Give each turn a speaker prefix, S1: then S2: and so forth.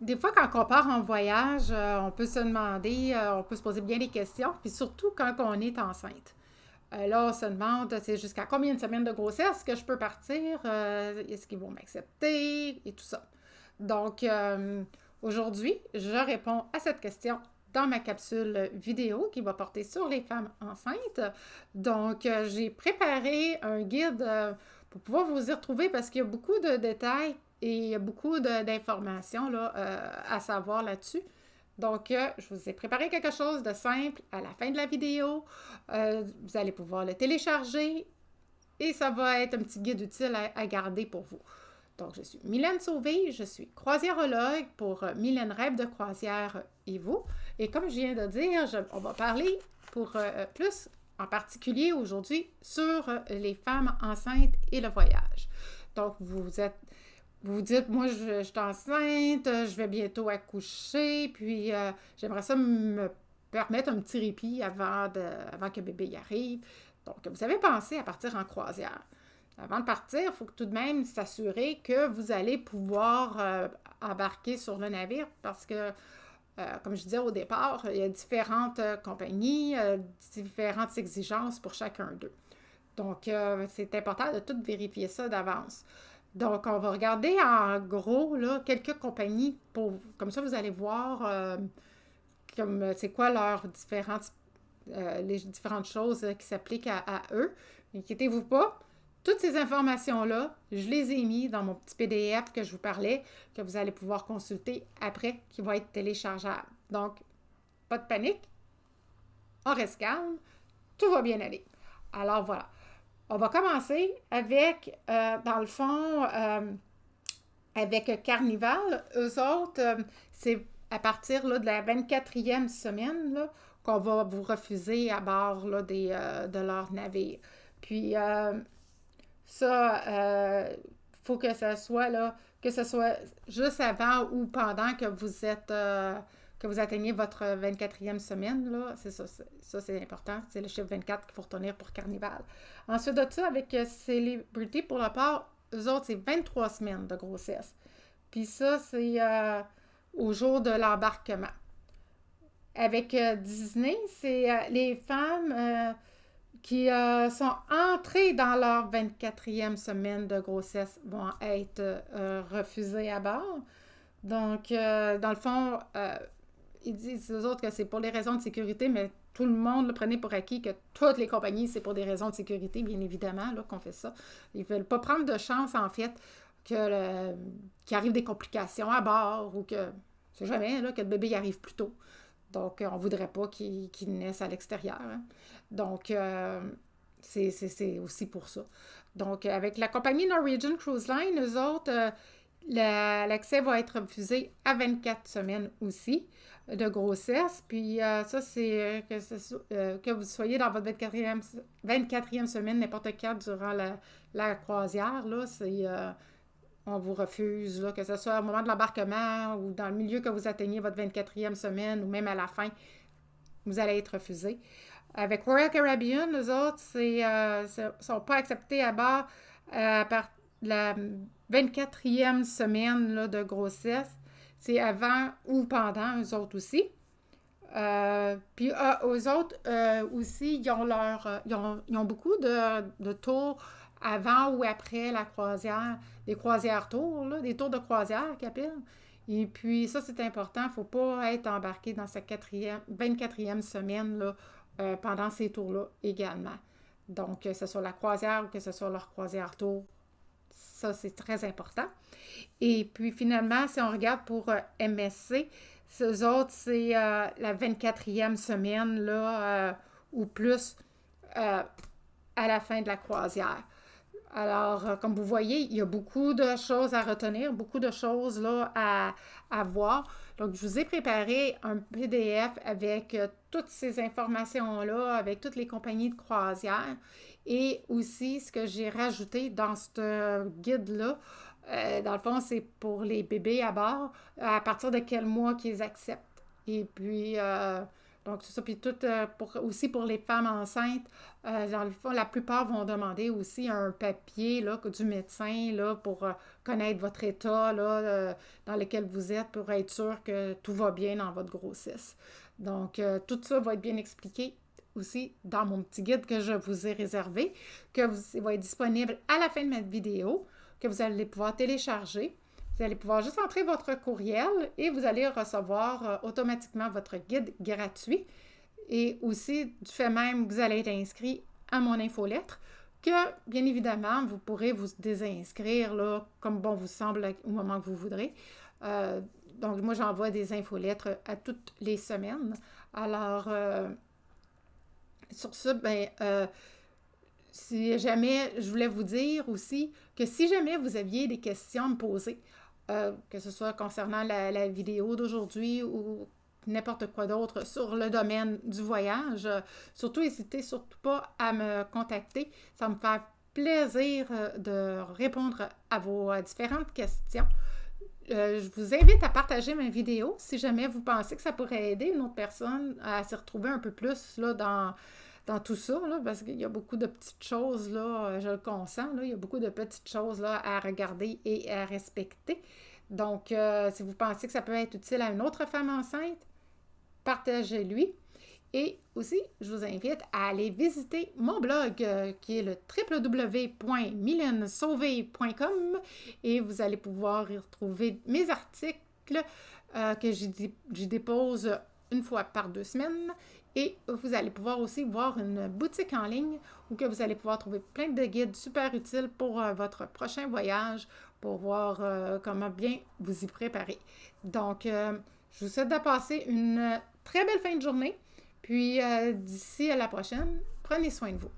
S1: Des fois, quand on part en voyage, on peut se demander, on peut se poser bien des questions, puis surtout quand on est enceinte. Là, on se demande, c'est jusqu'à combien de semaines de grossesse que je peux partir? Est-ce qu'ils vont m'accepter? Et tout ça. Donc, aujourd'hui, je réponds à cette question dans ma capsule vidéo qui va porter sur les femmes enceintes. Donc, j'ai préparé un guide pour pouvoir vous y retrouver parce qu'il y a beaucoup de détails et il y a beaucoup d'informations là, à savoir là-dessus. Donc, je vous ai préparé quelque chose de simple à la fin de la vidéo. Vous allez pouvoir le télécharger et ça va être un petit guide utile à garder pour vous. Donc, je suis Mylène Sauvé, je suis croisiérologue pour Mylène Rêve de croisière et vous. Et comme je viens de dire, on va parler pour plus en particulier aujourd'hui sur les femmes enceintes et le voyage. Donc, vous vous dites, moi, je suis enceinte, je vais bientôt accoucher, puis j'aimerais ça me permettre un petit répit avant que bébé y arrive. Donc, vous avez pensé à partir en croisière. Avant de partir, il faut tout de même s'assurer que vous allez pouvoir embarquer sur le navire parce que, comme je disais au départ, il y a différentes compagnies, différentes exigences pour chacun d'eux. Donc, c'est important de tout vérifier ça d'avance. Donc, on va regarder en gros là, quelques compagnies comme ça vous allez voir comme c'est quoi les différentes choses qui s'appliquent à eux. Inquiétez-vous pas, toutes ces informations-là, je les ai mis dans mon petit PDF que je vous parlais, que vous allez pouvoir consulter après, qui va être téléchargeable. Donc, pas de panique, on reste calme, tout va bien aller. Alors voilà. On va commencer avec, dans le fond, avec Carnival. Eux autres, c'est à partir là, de la 24e semaine là, qu'on va vous refuser à bord là, de leur navire. Puis ça, faut que ce soit juste avant ou pendant que vous êtes que vous atteignez votre 24e semaine, là, c'est ça, c'est important. C'est le chiffre 24 qu'il faut retenir pour Carnival. Ensuite de ça, avec Celebrity, pour la part, eux autres, c'est 23 semaines de grossesse. Puis ça, c'est au jour de l'embarquement. Avec Disney, c'est les femmes qui sont entrées dans leur 24e semaine de grossesse vont être refusées à bord. Donc, dans le fond, ils disent aux autres que c'est pour les raisons de sécurité, mais tout le monde le prenait pour acquis que toutes les compagnies, c'est pour des raisons de sécurité, bien évidemment, là, qu'on fait ça. Ils ne veulent pas prendre de chance, en fait, qu'il arrive des complications à bord ou que, c'est jamais, là, que le bébé y arrive plus tôt. Donc, on ne voudrait pas qu'il naisse à l'extérieur. Hein. Donc, c'est aussi pour ça. Donc, avec la compagnie Norwegian Cruise Line, eux autres, l'accès va être refusé à 24 semaines aussi de grossesse. Puis ça, c'est que vous soyez dans votre 24e semaine, n'importe quand durant la croisière, là, on vous refuse, là, que ce soit au moment de l'embarquement ou dans le milieu que vous atteignez votre 24e semaine ou même à la fin, vous allez être refusé. Avec Royal Caribbean, nous autres, sont pas acceptés à bord par la 24e semaine là, de grossesse. C'est avant ou pendant, eux autres aussi. Puis eux autres aussi, ils ont beaucoup de tours avant ou après la croisière, des croisières tours, là, des tours de croisière qu'ils appellent. Et puis ça, c'est important, il ne faut pas être embarqué dans sa 24e semaine là, pendant ces tours-là également. Donc, que ce soit la croisière ou que ce soit leur croisière tour, ça, c'est très important. Et puis, finalement, si on regarde pour MSC, eux autres, c'est la 24e semaine, là, ou plus, à la fin de la croisière. Alors, comme vous voyez, il y a beaucoup de choses à retenir, beaucoup de choses là, à voir. Donc, je vous ai préparé un PDF avec toutes ces informations-là, avec toutes les compagnies de croisière et aussi ce que j'ai rajouté dans ce guide-là. Dans le fond, c'est pour les bébés à bord, à partir de quel mois qu'ils acceptent. Et puis, Donc, c'est ça. Puis tout, aussi pour les femmes enceintes, dans le fond, la plupart vont demander aussi un papier là, du médecin là, pour connaître votre état là, dans lequel vous êtes pour être sûr que tout va bien dans votre grossesse. Donc, tout ça va être bien expliqué aussi dans mon petit guide que je vous ai réservé, il va être disponible à la fin de ma vidéo, que vous allez pouvoir télécharger. Vous allez pouvoir juste entrer votre courriel et vous allez recevoir automatiquement votre guide gratuit. Et aussi, du fait même, vous allez être inscrit à mon infolettre, que, bien évidemment, vous pourrez vous désinscrire là, comme bon vous semble au moment que vous voudrez. Donc, moi, j'envoie des infolettres à toutes les semaines. Alors, sur ça, si jamais, je voulais vous dire aussi que si jamais vous aviez des questions à me poser, que ce soit concernant la vidéo d'aujourd'hui ou n'importe quoi d'autre sur le domaine du voyage, surtout n'hésitez surtout pas à me contacter. Ça me fait plaisir de répondre à vos différentes questions. Je vous invite à partager ma vidéo si jamais vous pensez que ça pourrait aider une autre personne à s'y retrouver un peu plus là, dans tout ça, là, parce qu'il y a beaucoup de petites choses, là, je le consens, là, il y a beaucoup de petites choses là, à regarder et à respecter. Donc, si vous pensez que ça peut être utile à une autre femme enceinte, partagez-lui. Et aussi, je vous invite à aller visiter mon blog qui est le www.mylenesauvé.com et vous allez pouvoir y retrouver mes articles que j'y dépose une fois par 2 semaines. Et vous allez pouvoir aussi voir une boutique en ligne où que vous allez pouvoir trouver plein de guides super utiles pour votre prochain voyage, pour voir comment bien vous y préparer. Donc, je vous souhaite de passer une très belle fin de journée. Puis, d'ici à la prochaine, prenez soin de vous.